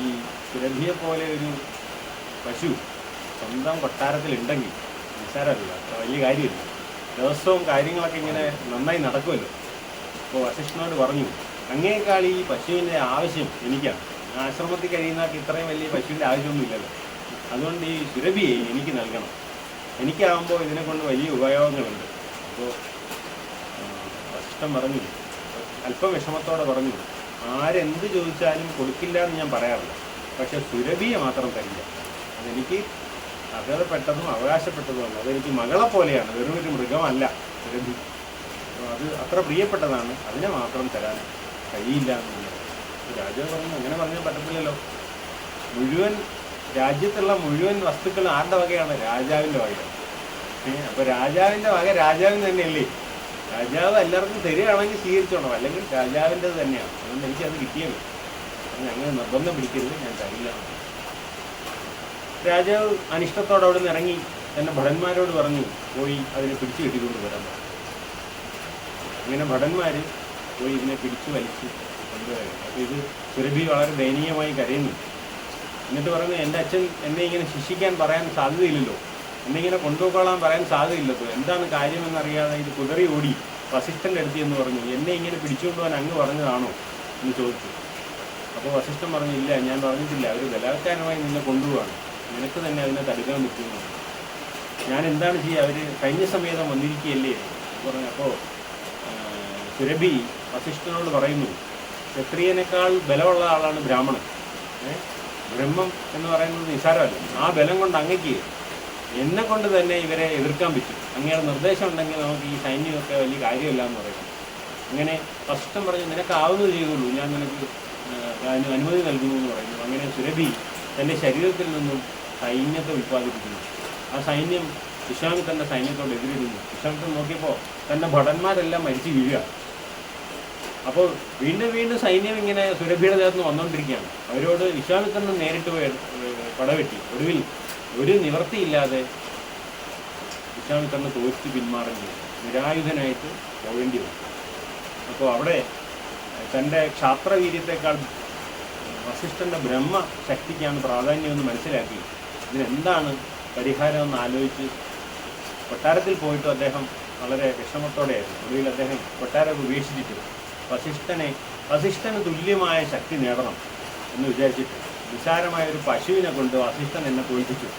ഈ സുരഭിയെപ്പോലെ ഒരു പശു സ്വന്തം കൊട്ടാരത്തിലുണ്ടെങ്കിൽ നിസ്സാരമല്ല, അത്ര വലിയ കാര്യമില്ല. ദിവസവും കാര്യങ്ങളൊക്കെ ഇങ്ങനെ നന്നായി നടക്കുമല്ലോ. അപ്പോൾ വസിഷ്ഠനോട് പറഞ്ഞു, അങ്ങേക്കാൾ ഈ പശുവിൻ്റെ ആവശ്യം എനിക്കാണ്. ആശ്രമത്തിൽ കഴിയുന്നവർക്ക് ഇത്രയും വലിയ പശുവിൻ്റെ ആവശ്യമൊന്നുമില്ലല്ലോ. അതുകൊണ്ട് ഈ സുരഭിയെ എനിക്ക് നൽകണം. എനിക്കാകുമ്പോൾ ഇതിനെ കൊണ്ട് വലിയ ഉപയോഗങ്ങളുണ്ട്. അപ്പോൾ വസിഷ്ഠൻ പറഞ്ഞു, അല്പം വിഷമത്തോടെ പറഞ്ഞു, ആരെന്ത് ചോദിച്ചാലും കൊടുക്കില്ല എന്ന് ഞാൻ പറയാറില്ല, പക്ഷെ സുരഭിയെ മാത്രം തരില്ല. അതെനിക്ക് അർഹതപ്പെട്ടതും അവകാശപ്പെട്ടതുമാണ്. അതെനിക്ക് മകളെ പോലെയാണ്, വെറും ഒരു മൃഗമല്ല സുരഭി. അത് അത്ര പ്രിയപ്പെട്ടതാണ്, അതിനെ മാത്രം തരാൻ കഴിയില്ല എന്നുള്ളത്. രാജാവ് പറഞ്ഞു, അങ്ങനെ പറഞ്ഞാൽ പറ്റത്തില്ലല്ലോ. രാജ്യത്തുള്ള മുഴുവൻ വസ്തുക്കളും ആരുടെ വകയാണ്? രാജാവിൻ്റെ വകയാണ്. അപ്പോൾ രാജാവിൻ്റെ വക രാജാവിന് തന്നെയല്ലേ. രാജാവ് എല്ലാവർക്കും തരികയാണെങ്കിൽ സ്വീകരിച്ചോണം, അല്ലെങ്കിൽ രാജാവിൻ്റെത് തന്നെയാണ്. അതുകൊണ്ട് എനിക്കത് കിട്ടിയത്. അങ്ങനെ നിർബന്ധം പിടിക്കരുത്, ഞാൻ തരില്ല. രാജാവ് അനിഷ്ടത്തോടെ അവിടെ നിന്ന് ഇറങ്ങി തന്നെ ഭടന്മാരോട് പറഞ്ഞു, പോയി അതിനെ പിടിച്ചു കെട്ടിക്കൊണ്ട് വരാൻ പറഞ്ഞു. അങ്ങനെ ഭടന്മാർ പോയി ഇതിനെ പിടിച്ചു വലിച്ച് കൊണ്ടുവരാൻ. അപ്പോൾ ഇത് സുരഭി വളരെ ദയനീയമായി കരയുന്നു. എന്നിട്ട് പറഞ്ഞു, എൻ്റെ അച്ഛൻ എന്നെ ഇങ്ങനെ ശിക്ഷിക്കാൻ പറയാൻ സാധ്യതയില്ലല്ലോ, എന്നെ ഇങ്ങനെ കൊണ്ടുപോകാൻ പറയാൻ സാധ്യതയില്ലല്ലോ, എന്താണ് കാര്യമെന്നറിയാതെ ഇത് കുതറി ഓടി വസിഷ്ഠൻ്റെ അടുത്ത് എന്ന് പറഞ്ഞു. എന്നെ ഇങ്ങനെ പിടിച്ചുകൊണ്ടുപോകാൻ അങ്ങ് പറഞ്ഞതാണോ എന്ന് ചോദിച്ചു. അപ്പോൾ വസിഷ്ഠൻ പറഞ്ഞു, ഇല്ല, ഞാൻ പറഞ്ഞിട്ടില്ല, അവർ ബലാത്കാരമായി നിന്നെ കൊണ്ടുപോവാണ്, നിനക്ക് തന്നെ അതിനെ തടുക്കാൻ പറ്റുന്നു. ഞാൻ എന്താണ് ചെയ്യുക, അവർ സൈന്യസമേതം വന്നിരിക്കുകയല്ലേ പറഞ്ഞു. അപ്പോൾ സുരഭി വസിഷ്ഠനോട് പറയുന്നു, ക്ഷത്രിയനേക്കാൾ ബലമുള്ള ആളാണ് ബ്രാഹ്മണൻ. ബ്രഹ്മം എന്ന് പറയുന്നത് നിസാരമല്ല. ആ ബലം കൊണ്ട് അങ്ങയ്ക്ക് എന്നെ കൊണ്ട് തന്നെ ഇവരെ എതിർക്കാൻ പറ്റും. അങ്ങയുടെ നിർദ്ദേശം ഉണ്ടെങ്കിൽ നമുക്ക് ഈ സൈന്യമൊക്കെ വലിയ കാര്യമില്ല എന്ന് പറയുന്നു. അങ്ങനെ വസിഷ്ഠൻ പറഞ്ഞു, നിനക്കാവുന്നത് ചെയ്തുള്ളൂ, ഞാൻ നിനക്ക് അതിന് അനുമതി നൽകുന്നു എന്ന് പറയുന്നു. അങ്ങനെ സുരഭി തൻ്റെ ശരീരത്തിൽ നിന്നും സൈന്യത്തെ ഉൽപ്പാദിപ്പിക്കുന്നു. ആ സൈന്യം വിശ്വാമിത്രൻ്റെ സൈന്യത്തോട് എതിരിടുന്നു. വിശ്വാമിത്രൻ നോക്കിയപ്പോൾ തൻ്റെ ഭടന്മാരെല്ലാം മരിച്ചു വീഴുക. അപ്പോൾ വീണ്ടും വീണ്ടും സൈന്യം ഇങ്ങനെ സുരഭിയുടെ ദേഹത്ത് നിന്ന് വന്നുകൊണ്ടിരിക്കുകയാണ്. അവരോട് വിശ്വാമിത്രൻ നേരിട്ട് പോയി പടവെട്ടി. ഒടുവിൽ ഒരു നിവൃത്തിയില്ലാതെ വിശ്വാമിത്രന് തോറ്റ് പിന്മാറേണ്ടി വന്നു. നിരായുധനായിട്ട് പോകേണ്ടി വന്നു. അപ്പോൾ അവിടെ തൻ്റെ ക്ഷാത്രവീര്യത്തെക്കാൾ വസിഷ്ഠൻ്റെ ബ്രഹ്മശക്തിക്കാണ് പ്രാധാന്യമെന്ന് മനസ്സിലാക്കി ഇതിനെന്താണ് പരിഹാരമെന്ന് ആലോചിച്ച് കൊട്ടാരത്തിൽ പോയിട്ട് അദ്ദേഹം വളരെ വിഷമത്തോടെയായിരുന്നു. ഒടുവിൽ അദ്ദേഹം കൊട്ടാരം ഉപേക്ഷിച്ചിട്ട് വസിഷ്ഠന് തുല്യമായ ശക്തി നേടണം എന്ന് വിചാരിച്ചിട്ട് നിസ്സാരമായ ഒരു പശുവിനെ കൊണ്ട് വസിഷ്ഠൻ എന്നെ തോൽപ്പിച്ചു,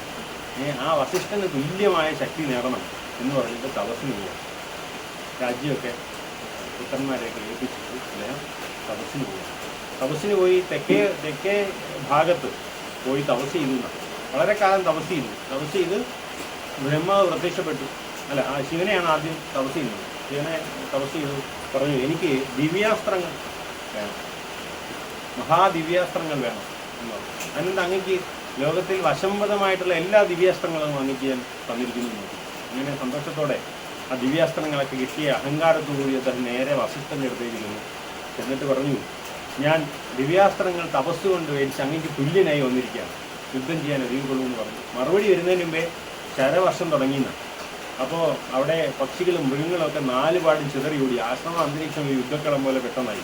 ആ വസിഷ്ഠന് തുല്യമായ ശക്തി നേടണം എന്ന് പറഞ്ഞിട്ട് തപസ്സിന് പോവുക. രാജ്യമൊക്കെ പുത്രന്മാരെയൊക്കെ ഏൽപ്പിച്ചിട്ട് അദ്ദേഹം തപസ്സിന് പോവുക. തപസ്സിന് പോയി തെക്കേ ഭാഗത്ത് പോയി തപസ് ചെയ്തു. വളരെ കാലം തപസ് ചെയ്ത് ബ്രഹ്മാവ് പ്രത്യക്ഷപ്പെട്ടു. അല്ല, ആ ശിവനെയാണ് ആദ്യം തപസ് ചെയ്യുന്നത്. ശിവനെ തപസ് ചെയ്തു, പറഞ്ഞു എനിക്ക് ദിവ്യാസ്ത്രങ്ങൾ വേണം, മഹാദിവ്യാസ്ത്രങ്ങൾ വേണം എന്ന് പറഞ്ഞു. അതിനെന്താ അങ്ങക്ക് ലോകത്തിൽ വശംവദമായിട്ടുള്ള എല്ലാ ദിവ്യാസ്ത്രങ്ങളും അങ്ങക്ക് ഞാൻ തന്നിരിക്കുന്നു. അങ്ങനെ സന്തോഷത്തോടെ ആ ദിവ്യാസ്ത്രങ്ങളൊക്കെ കിട്ടിയ അഹങ്കാരത്തോടുകൂടി അദ്ദേഹം നേരെ വസിഷ്ഠൻ്റെ അടുത്തേക്ക് എന്നിട്ട് പറഞ്ഞു, ഞാൻ ദിവ്യാസ്ത്രങ്ങൾ തപസ്സുകൊണ്ട് മേടിച്ച് അങ്ങക്ക് തുല്യനായി വന്നിരിക്കുകയാണ്, യുദ്ധം ചെയ്യാൻ ഒരുങ്ങിക്കൊള്ളുമെന്ന് പറഞ്ഞു. മറുപടി വരുന്നതിന് മുമ്പേ ശരവർഷം തുടങ്ങിയെന്നാണ്. അപ്പോൾ അവിടെ പക്ഷികളും മൃഗങ്ങളും ഒക്കെ 4 പാടും ചിതറിയോടി. ആശ്രമ അന്തരീക്ഷം ഒരു യുദ്ധക്കളം പോലെ പെട്ടെന്നായി.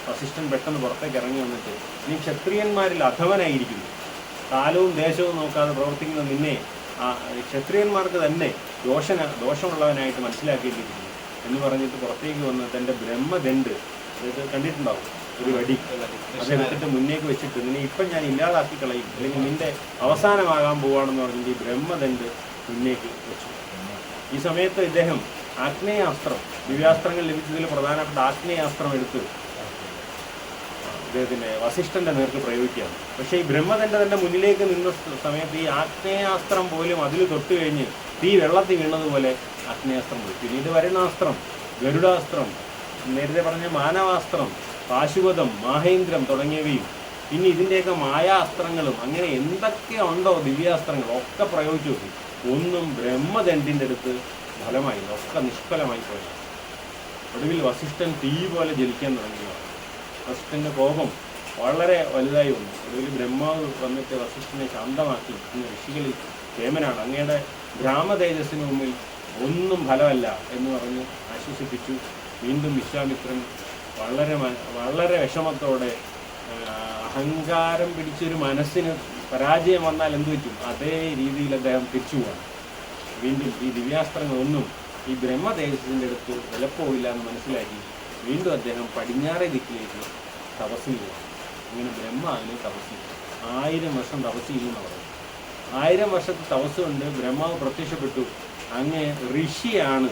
വസിഷ്ഠൻ പെട്ടെന്ന് പുറത്തേക്ക് ഇറങ്ങി വന്നിട്ട്, നീ ക്ഷത്രിയന്മാരിൽ അധവനായിരിക്കുന്നു, കാലവും ദേശവും നോക്കാതെ പ്രവർത്തിക്കുന്ന നിന്നെ ക്ഷത്രിയന്മാർക്ക് തന്നെ ദോഷമുള്ളവനായിട്ട് മനസ്സിലാക്കിയിരിക്കുന്നു എന്ന് പറഞ്ഞിട്ട് പുറത്തേക്ക് വന്ന് തൻ്റെ ബ്രഹ്മദണ്ഡ്, ഇത് കണ്ടിട്ടുണ്ടാവും, ഒരു വടി അതെടുത്തിട്ട് മുന്നേക്ക് വെച്ചിട്ട് നിന്നെ ഇപ്പം ഞാൻ ഇല്ലാതാക്കി കളയും, അല്ലെങ്കിൽ നിന്റെ അവസാനമാകാൻ പോവുകയാണെന്ന് പറഞ്ഞിട്ട് ഈ ബ്രഹ്മദണ്ഡ് മുന്നേക്ക് വെച്ചു. ഈ സമയത്ത് ഇദ്ദേഹം ആഗ്നേയാസ്ത്രം, ദിവ്യാസ്ത്രങ്ങൾ ലഭിച്ചതിൽ പ്രധാനപ്പെട്ട ആഗ്നേയാസ്ത്രം എടുത്ത് ഇദ്ദേഹത്തിൻ്റെ വസിഷ്ഠൻ്റെ നേർക്ക് പ്രയോഗിക്കുകയാണ്. പക്ഷേ ഈ ബ്രഹ്മദണ്ഡ് തൻ്റെ മുന്നിലേക്ക് നിന്ന സമയത്ത് ഈ ആഗ്നേയാസ്ത്രം പോലും അതിൽ തൊട്ട് കഴിഞ്ഞ് തീ വെള്ളത്തിൽ വീണതുപോലെ ആഗ്നേയാസ്ത്രം പോയി. പിന്നീട് വരുണാസ്ത്രം, ഗരുഡാസ്ത്രം, നേരത്തെ പറഞ്ഞ മാനവാസ്ത്രം, പാശുപതം, മാഹേന്ദ്രം തുടങ്ങിയവയും പിന്നെ ഇതിൻ്റെയൊക്കെ മായാസ്ത്രങ്ങളും അങ്ങനെ എന്തൊക്കെ ഉണ്ടോ ദിവ്യാസ്ത്രങ്ങൾ ഒക്കെ പ്രയോഗിച്ചു നോക്കി. ഒന്നും ബ്രഹ്മദണ്ഡിൻ്റെ അടുത്ത് ഫലമായി, ഒക്കെ നിഷ്ഫലമായി പോയത്. ഒടുവിൽ വസിഷ്ഠൻ തീ പോലെ ജലിക്കാൻ തുടങ്ങിയതാണ്. വസിഷ്ഠൻ്റെ കോപം വളരെ വലുതായി വന്നു. ഒടുവിൽ ബ്രഹ്മാവ് വന്നിട്ട് വസിഷ്ഠനെ ശാന്തമാക്കി, ഇന്ന് ഋഷികളിൽ കേമനാണ്, അങ്ങയുടെ ഗ്രാമതേജസ്സിന് മുമ്പിൽ ഒന്നും ഫലമല്ല എന്ന് പറഞ്ഞ് ആശ്വസിപ്പിച്ചു. വീണ്ടും വിശ്വാമിത്രൻ വളരെ വിഷമത്തോടെ, അഹങ്കാരം പിടിച്ചൊരു മനസ്സിന് പരാജയം വന്നാൽ എന്തു പറ്റും, അതേ രീതിയിൽ അദ്ദേഹം തിരിച്ചു പോകണം. വീണ്ടും ഈ ദിവ്യാസ്ത്രങ്ങളൊന്നും ഈ ബ്രഹ്മതേജസ്സിൻ്റെ അടുത്ത് വിലപ്പോവില്ല എന്ന് മനസ്സിലാക്കി വീണ്ടും അദ്ദേഹം പടിഞ്ഞാറേ ദിക്കിലേക്ക് തപസ്സിന് പോകാം. അങ്ങനെ ബ്രഹ്മാവിനെ തപസ് ചെയ്തു. 1000 വർഷം തപസ് ചെയ്യുമെന്ന് പറഞ്ഞു. 1000 വർഷത്തെ തപസ് കൊണ്ട് ബ്രഹ്മാവ് പ്രത്യക്ഷപ്പെട്ടു. അങ്ങ് ഋഷിയാണ്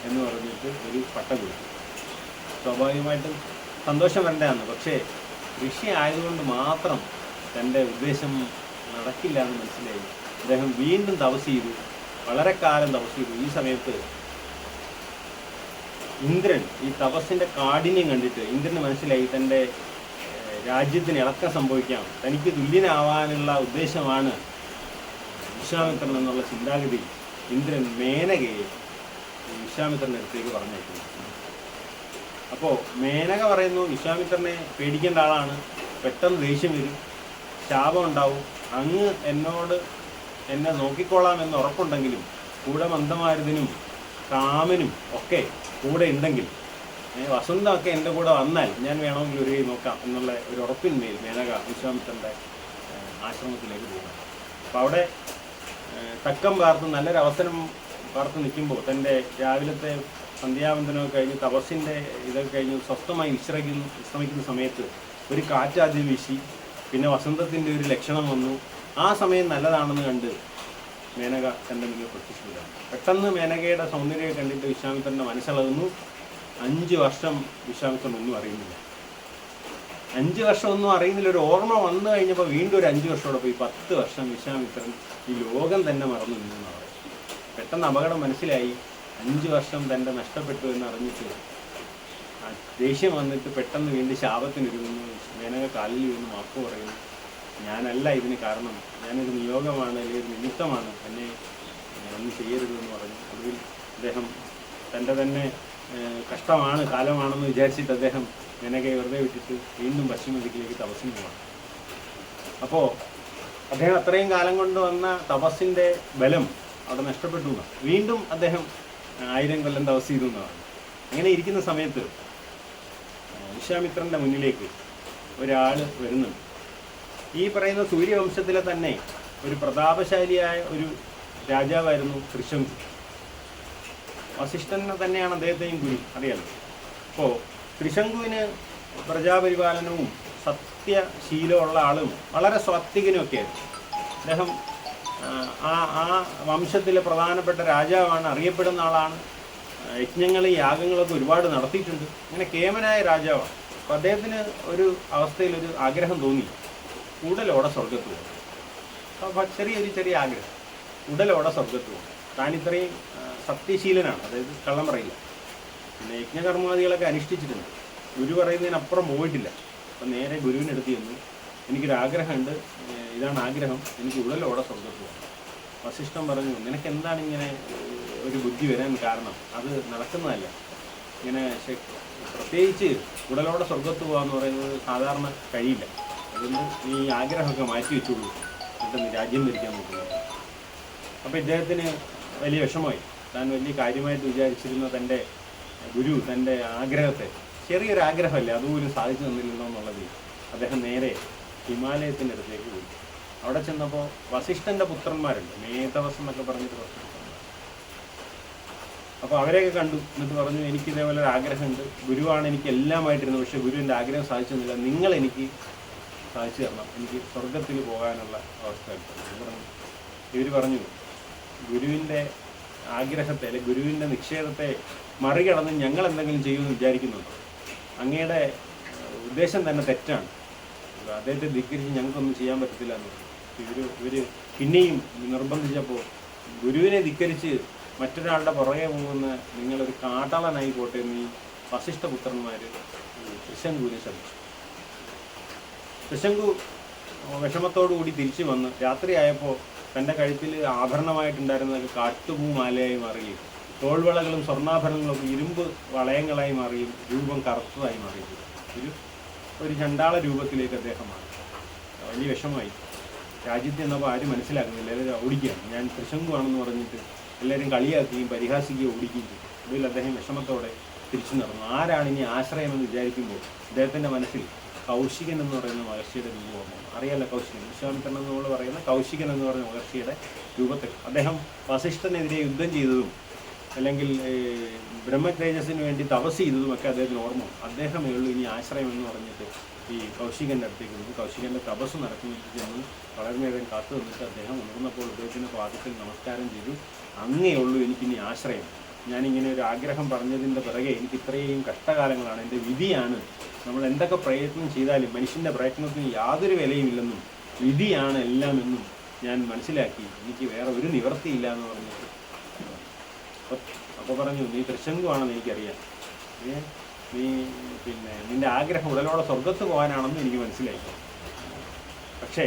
എന്ന് പറഞ്ഞിട്ട് ഒരു പട്ടം കൊടുത്തു. സ്വാഭാവികമായിട്ടും സന്തോഷം വരേണ്ടതാണ്. പക്ഷേ ഋഷി ആയതുകൊണ്ട് മാത്രം തൻ്റെ ഉദ്ദേശം നടക്കില്ല എന്ന് മനസ്സിലായി. അദ്ദേഹം വീണ്ടും തപസ് ചെയ്തു, വളരെ കാലം തപസ് ചെയ്തു. ഈ സമയത്ത് ഇന്ദ്രൻ ഈ തപസ്സിൻ്റെ കാഠിന്യം കണ്ടിട്ട് ഇന്ദ്രന് മനസ്സിലായി തൻ്റെ രാജ്യത്തിന് ഇളക്കം സംഭവിക്കാം, തനിക്ക് തുല്യനാവാനുള്ള ഉദ്ദേശമാണ് വിശ്വാമിത്രൻ എന്നുള്ള ചിന്താഗതി ഇന്ദ്രൻ മേനകയെ വിശ്വാമിത്രൻ്റെ അടുത്തേക്ക് പറഞ്ഞയക്കുന്നു. അപ്പോൾ മേനക പറയുന്നു, വിശ്വാമിത്രനെ പേടിക്കേണ്ട ആളാണ്, പെട്ടെന്ന് ദേഷ്യം വരും, ശാപം ഉണ്ടാവും, അങ്ങ് എന്നെ നോക്കിക്കോളാം എന്ന് ഉറപ്പുണ്ടെങ്കിലും കൂടെ മന്ദമാരുതിനും കാമനും ഒക്കെ കൂടെ ഉണ്ടെങ്കിൽ, വസന്തമൊക്കെ എൻ്റെ കൂടെ വന്നാൽ ഞാൻ വേണമെങ്കിൽ ഒരു കൈ നോക്കാം എന്നുള്ള ഒരു ഉറപ്പിന്മേൽ മേനക വിശ്വാമിത്രൻ്റെ ആശ്രമത്തിലേക്ക് പോകും. അപ്പോൾ അവിടെ തക്കം പാർത്ത് നല്ലൊരു അവസരം പാർത്ത് നിൽക്കുമ്പോൾ തൻ്റെ രാവിലത്തെ സന്ധ്യാവന്തനമൊക്കെ കഴിഞ്ഞ് തപസ്സിൻ്റെ ഇതൊക്കെ കഴിഞ്ഞ് സ്വസ്ഥമായി വിശ്രമിക്കുന്ന സമയത്ത് ഒരു കാറ്റാദ്യം വീശി, പിന്നെ വസന്തത്തിൻ്റെ ഒരു ലക്ഷണം വന്നു. ആ സമയം നല്ലതാണെന്ന് കണ്ട് മേനക തൻ്റെ മുന്നിൽ പ്രത്യക്ഷപ്പെടുകയാണ്. പെട്ടെന്ന് മേനകയുടെ സൗന്ദര്യം കണ്ടിട്ട് വിശ്വാമിത്രൻ്റെ മനസ്സിളകുന്നു. 5 വർഷം വിശ്വാമിത്രൻ ഒന്നും അറിയുന്നില്ല. 5 വർഷം ഒന്നും അറിയുന്നില്ല. ഒരു ഓർമ്മ വന്നു കഴിഞ്ഞപ്പോൾ വീണ്ടും ഒരു 5 വർഷത്തോടെ പോയി 10 വർഷം വിശ്വാമിത്രൻ ഈ ലോകം തന്നെ മറന്നു നിന്നു. പെട്ടെന്ന് അപകടം മനസ്സിലായി. 5 വർഷം തൻ്റെ നഷ്ടപ്പെട്ടു എന്ന് അറിഞ്ഞിട്ട് ദേഷ്യം വന്നിട്ട് പെട്ടെന്ന് വീണ്ടും ശാപത്തിനൊരുങ്ങുന്നു. മേനക കാലിൽ വീണ് മാപ്പ് പറയുന്നു, ഞാനല്ല ഇതിന് കാരണം, ഞാനൊരു നിയോഗമാണ്, അല്ലെങ്കിൽ ഒരു നിമിത്തമാണ്, എന്നെ ഒന്നും ചെയ്യരുതെന്ന് പറഞ്ഞു. ഒടുവിൽ അദ്ദേഹം തൻ്റെ തന്നെ കഷ്ടമാണ്, കാലമാണെന്ന് വിചാരിച്ചിട്ട് അദ്ദേഹം മേനകയെ വെറുതെ വിട്ടിട്ട് വീണ്ടും പശ്ചിമ ദിക്കിലേക്ക് തപസ്സിന് പോവാണ്. അപ്പോൾ അദ്ദേഹം അത്രയും കാലം കൊണ്ട് വന്ന തപസ്സിൻ്റെ ബലം അവിടെ നഷ്ടപ്പെട്ടു എന്നാണ്. വീണ്ടും അദ്ദേഹം 1000 കൊല്ലം തപസ് ചെയ്തു എന്നാണ്. അങ്ങനെ ഇരിക്കുന്ന സമയത്ത് വിശ്വാമിത്രൻ്റെ മുന്നിലേക്ക് ഒരാൾ വരുന്നുണ്ട്. ഈ പറയുന്ന സൂര്യവംശത്തിലെ തന്നെ ഒരു പ്രതാപശാലിയായ ഒരു രാജാവായിരുന്നു ത്രിശങ്കു. വസിഷ്ഠനെ തന്നെയാണ് അദ്ദേഹത്തെയും ഗുരു, അറിയാലോ. അപ്പോൾ ത്രിശങ്കുവിന് പ്രജാപരിപാലനവും സത്യശീലമുള്ള ആളും വളരെ സ്വാത്വികനുമൊക്കെ ആയിരുന്നു. അദ്ദേഹം ആ വംശത്തിലെ പ്രധാനപ്പെട്ട രാജാവാണ്, അറിയപ്പെടുന്ന ആളാണ്. യജ്ഞങ്ങളും യാഗങ്ങളൊക്കെ ഒരുപാട് നടത്തിയിട്ടുണ്ട്. ഇങ്ങനെ കേമനായ രാജാവാണ്. അപ്പോൾ അദ്ദേഹത്തിന് ഒരു അവസ്ഥയിലൊരു ആഗ്രഹം തോന്നി, ഉടലോടെ സ്വർഗത്ത് പോകും. അപ്പോൾ ചെറിയ ആഗ്രഹം, ഉടലോടെ സ്വർഗത്ത് പോകും. താൻ ഇത്രയും സത്യശീലനാണ്, അതായത് കള്ളം പറയില്ല, പിന്നെ യജ്ഞകർമാദികളൊക്കെ അനുഷ്ഠിച്ചിട്ടുണ്ട്, ഗുരു പറയുന്നതിനപ്പുറം പോയിട്ടില്ല. അപ്പം നേരെ ഗുരുവിനടുത്ത് ചെന്നു, എനിക്കൊരാഗ്രഹമുണ്ട്, ഇതാണ് ആഗ്രഹം, എനിക്ക് ഉടലോടെ സ്വർഗത്ത് പോകണം. വസിഷ്ഠൻ പറഞ്ഞു, നിനക്ക് എന്താണ് ഇങ്ങനെ ഒരു ബുദ്ധി വരാൻ കാരണം? അത് നടക്കുന്നതല്ല. ഇങ്ങനെ പ്രത്യേകിച്ച് ഉടലോടെ സ്വർഗത്ത് പോകാന്ന് പറയുന്നത് സാധാരണ കഴിയില്ല. അതുകൊണ്ട് നീ ആഗ്രഹമൊക്കെ മാറ്റി വെച്ചുള്ളൂ, എന്നിട്ട് നീ രാജ്യം ഭരിക്കാൻ നോക്കുന്നു. അപ്പോൾ ഇദ്ദേഹത്തിന് വലിയ വിഷമമായി. താൻ വലിയ കാര്യമായിട്ട് വിചാരിച്ചിരുന്ന തൻ്റെ ഗുരു തൻ്റെ ആഗ്രഹത്തെ, ചെറിയൊരു ആഗ്രഹമല്ലേ, അതുപോലും സാധിച്ചു തന്നില്ലല്ലോ എന്നുള്ളത് അദ്ദേഹം നേരെ ഹിമാലയത്തിൻ്റെ അടുത്തേക്ക് പോയി. അവിടെ ചെന്നപ്പോൾ വസിഷ്ഠൻ്റെ പുത്രന്മാരുണ്ട്, മേധവസ് എന്നൊക്കെ പറഞ്ഞിട്ട് കുറച്ച് പുത്രന്മാർ. അപ്പോൾ അവരെയൊക്കെ കണ്ടു. എന്നിട്ട് പറഞ്ഞു, എനിക്ക് ഇതേപോലെ ഒരു ആഗ്രഹമുണ്ട്, ഗുരുവാണ് എനിക്ക് എല്ലാമായിട്ടിരുന്നത്, പക്ഷേ ഗുരുവിൻ്റെ ആഗ്രഹം സാധിച്ചു തന്നില്ല, നിങ്ങൾ എനിക്ക് സാധിച്ചു തരണം, എനിക്ക് സ്വർഗത്തിൽ പോകാനുള്ള അവസ്ഥ പറഞ്ഞു. ഇവർ പറഞ്ഞു, ഗുരുവിൻ്റെ ആഗ്രഹത്തെ അല്ലെങ്കിൽ ഗുരുവിൻ്റെ നിക്ഷേപത്തെ മറികടന്ന് ഞങ്ങൾ എന്തെങ്കിലും ചെയ്യുമെന്ന് വിചാരിക്കുന്നുണ്ടോ? അങ്ങയുടെ ഉദ്ദേശം തന്നെ തെറ്റാണ്, അദ്ദേഹത്തെ ധിക്കരിച്ച് ഞങ്ങൾക്കൊന്നും ചെയ്യാൻ പറ്റത്തില്ല എന്ന് ഇവർ പിന്നെയും നിർബന്ധിച്ചപ്പോൾ ഗുരുവിനെ ധിക്കരിച്ച് മറ്റൊരാളുടെ പുറകെ പോകുന്ന നിങ്ങളൊരു കാട്ടാളനായി പോട്ടെ എന്ന് ഈ വസിഷ്ഠപുത്രന്മാർ ത്രിശങ്കുവിനെ ശ്രമിച്ചു. ത്രിശങ്കു വിഷമത്തോടുകൂടി തിരിച്ചു വന്ന് രാത്രിയായപ്പോൾ തൻ്റെ കഴുത്തിൽ ആഭരണമായിട്ടുണ്ടായിരുന്നതൊക്കെ കാട്ടുപൂമാലയായി മാറുകയും തോൾവളകളും സ്വർണ്ണാഭരണങ്ങളൊക്കെ ഇരുമ്പ് വളയങ്ങളായി മാറുകയും രൂപം കറുത്തതായി മാറുകയും ഒരു ചണ്ടാള രൂപത്തിലേക്ക് അദ്ദേഹം മാറി. വലിയ വിഷമമായി. രാജ്യത്ത് എന്നപ്പോൾ ആരും മനസ്സിലാക്കുന്നില്ല, എല്ലാവരും ഓടിക്കുകയാണ്. ഞാൻ ത്രിശങ്കുവാണെന്ന് പറഞ്ഞിട്ട് എല്ലാവരും കളിയാക്കുകയും പരിഹാസിക്കുകയും ഓടിക്കുകയും ചെയ്തു. അതിൽ അദ്ദേഹം വിഷമത്തോടെ തിരിച്ചു നടന്നു. ആരാണ് ഇനി ആശ്രയമെന്ന് വിചാരിക്കുമ്പോൾ അദ്ദേഹത്തിൻ്റെ മനസ്സിൽ കൗശികൻ എന്ന് പറയുന്ന മഹർഷിയുടെ രൂപം. അറിയാലോ കൗശികൻ, വിശ്വാമിത്രൻ എന്ന് നമ്മൾ പറയുന്ന കൗശികൻ എന്ന് പറയുന്ന മഹർഷിയുടെ രൂപത്തിൽ അദ്ദേഹം വസിഷ്ഠനെതിരെ യുദ്ധം ചെയ്തതും അല്ലെങ്കിൽ ബ്രഹ്മതേജസ്സിന് വേണ്ടി തപസ് ചെയ്തതുമൊക്കെ അദ്ദേഹത്തിന് ഓർമ്മ. അദ്ദേഹമേ ഉള്ളൂ ഇനി ആശ്രയം എന്ന് പറഞ്ഞിട്ട് ഈ കൗശികൻ്റെ അടുത്തേക്ക് വന്നു. കൗശികൻ്റെ തപസ് നടക്കുന്നത് ചെന്ന് വളരെ നേരം കാത്തു നിന്നിട്ട് അദ്ദേഹം ഉണർന്നപ്പോൾ അദ്ദേഹത്തിൻ്റെ പാദത്തിൽ നമസ്കാരം ചെയ്തു. അങ്ങേ ഉള്ളൂ എനിക്കിനി ആശ്രയം. ഞാനിങ്ങനെ ഒരു ആഗ്രഹം പറഞ്ഞതിൻ്റെ പിറകെ എനിക്ക് ഇത്രയും കഷ്ടകാലങ്ങളാണ്, എൻ്റെ വിധിയാണ്. നമ്മൾ എന്തൊക്കെ പ്രയത്നം ചെയ്താലും മനുഷ്യൻ്റെ പ്രയത്നത്തിന് യാതൊരു വിലയുമില്ലെന്നും വിധിയാണ് എല്ലാം എന്നും ഞാൻ മനസ്സിലാക്കി. എനിക്ക് വേറെ ഒരു നിവൃത്തിയില്ല എന്ന് പറഞ്ഞിട്ട് അപ്പോൾ പറഞ്ഞു, നീ ത്രിശങ്കുവാണെന്ന് എനിക്കറിയാം, നീ നിൻ്റെ ആഗ്രഹം ഉടലോടെ സ്വർഗത്ത് പോകാനാണെന്ന് എനിക്ക് മനസ്സിലായി. പക്ഷേ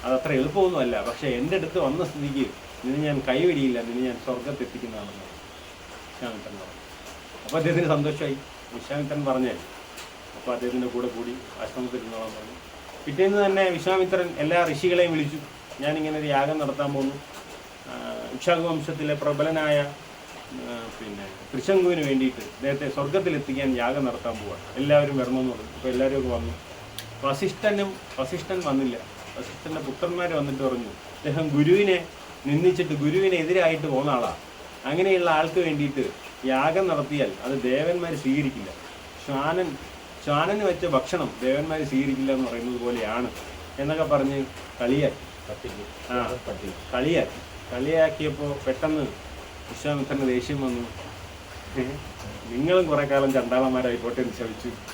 അതത്ര എളുപ്പമൊന്നുമല്ല. പക്ഷേ എൻ്റെ അടുത്ത് വന്ന സ്ഥിതിക്ക് നിന്നെ ഞാൻ കൈവിടിയില്ല, നിന്നെ ഞാൻ സ്വർഗത്തെത്തിക്കുന്നതാണെന്ന് വിശ്വാമിത്രൻ പറഞ്ഞു. അപ്പോൾ അദ്ദേഹത്തിന് സന്തോഷമായി. വിശ്വാമിത്രൻ പറഞ്ഞാൽ അപ്പോൾ അദ്ദേഹത്തിൻ്റെ കൂടെ കൂടി ആശ്രമത്തിരുന്നോളാൻ പറഞ്ഞു. പിറ്റേന്ന് തന്നെ വിശ്വാമിത്രൻ എല്ലാ ഋഷികളെയും വിളിച്ചു. ഞാനിങ്ങനെ ഒരു യാഗം നടത്താൻ പോകുന്നു, ഇക്ഷ്വാകുവംശത്തിലെ പ്രബലനായ ത്രിശങ്കുവിന് വേണ്ടിയിട്ട് അദ്ദേഹത്തെ സ്വർഗത്തിലെത്തിക്കാൻ യാഗം നടത്താൻ പോവാണ്, എല്ലാവരും വരണമെന്ന് പറഞ്ഞു. അപ്പോൾ എല്ലാവരും ഒക്കെ വന്നു. വസിഷ്ഠൻ വന്നില്ല. വസിഷ്ഠൻ്റെ പുത്രന്മാർ വന്നിട്ട് പറഞ്ഞു, അദ്ദേഹം ഗുരുവിനെ നിന്ദിച്ചിട്ട് ഗുരുവിനെതിരായിട്ട് പോകുന്ന ആളാണ്. അങ്ങനെയുള്ള ആൾക്ക് വേണ്ടിയിട്ട് യാഗം നടത്തിയാൽ അത് ദേവന്മാർ സ്വീകരിക്കില്ല. ശ്വാനന് വെച്ച ഭക്ഷണം ദേവന്മാർ സ്വീകരിക്കില്ല എന്ന് പറയുന്നത് പോലെയാണ് എന്നൊക്കെ പറഞ്ഞ് കളിയാക്കിയപ്പോൾ പെട്ടെന്ന് വിശ്വാമിത്രന് ദേഷ്യം വന്നു. നിങ്ങളും കുറേ കാലം ചണ്ടാളന്മാരായിക്കോട്ടെ എന്ന് ശ്രമിച്ചു.